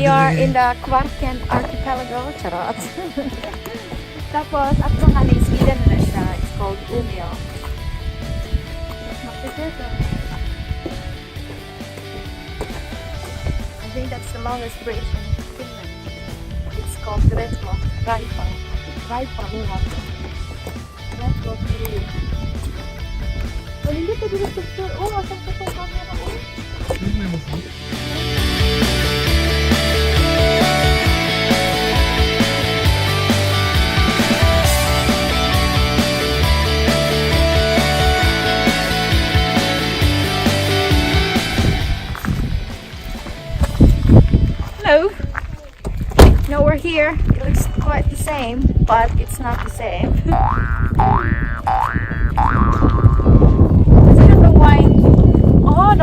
We are in the Kvarken archipelago. Charot. Tapos, at saka na Sweden na siya. It's called Umeå. I think that's the longest bridge in Finland. It's called Retlo. Raipa. Raipa Luot. Retlo Bridge. Oh, hindi pa dito picture. Oh, asan ka itong camera ko? Hello. Now we're here. It looks quite the same, but it's not the same. Kasi yung wine. Oh,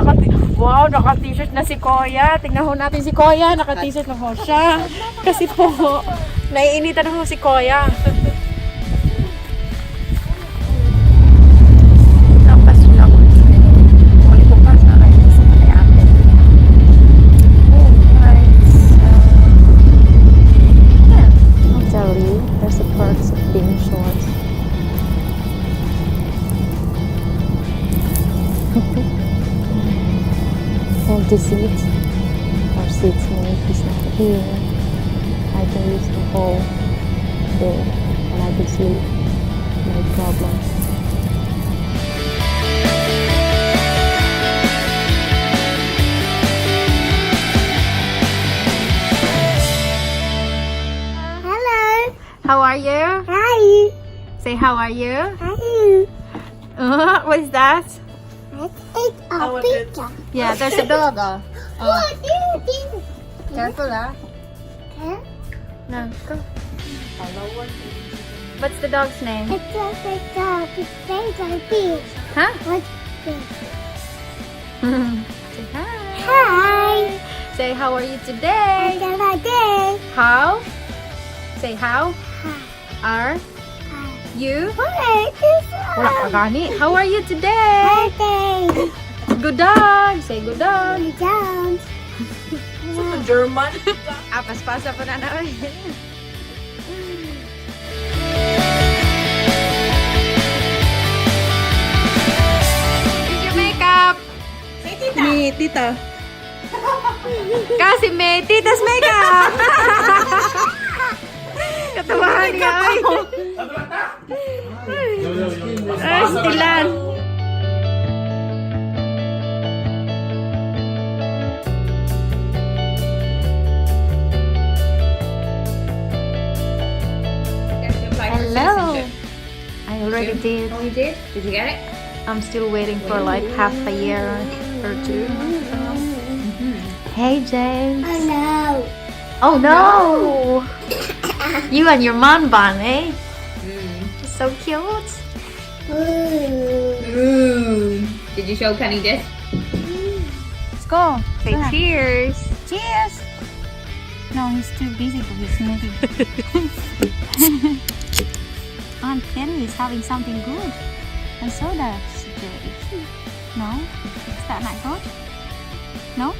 wow, naka-t-shirt na si Koya. Tingnan ho natin si Koya. Naka-t-shirt na ho siya. Kasi po, naiinitan na ho si Koya. Empty seats. Our seats mate is not here. I can use the whole bed and I can sleep. No problem. Hello. How are you? Hi. Say how are you? Hi. What is that? It's a pizza. Yeah, there's a dog. What do you think? Careful, ah. Huh? No, go. What's the dog's name? It's just a dog. It's very big. Huh? What's this? Say hi. Hi. Say how are you today? How's my day? How? Say how Hi. are you? What is Wala ka gani. How are you today? day? Good dog. Say good dog. You don't. German. Paspasa pa na namin. Did you make up? Ni tita. Kasi may tita's makeup. Katawahan niya. Ay, stilan. Hello. I already did. Oh, you did? Did you get it? I'm still waiting for like half a year or two. Hey, James. Oh no. Oh no! You and your man bun, eh? So cute. Ooh. Did you show Penny this? Let's go. Say cheers. Cheers. No, he's too busy for his movie. Aunt Penny is having something good. And so does Jay. No? Is that not good? No?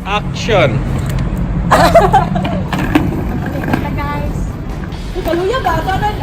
Action! Guys. Kaluya ba? Ano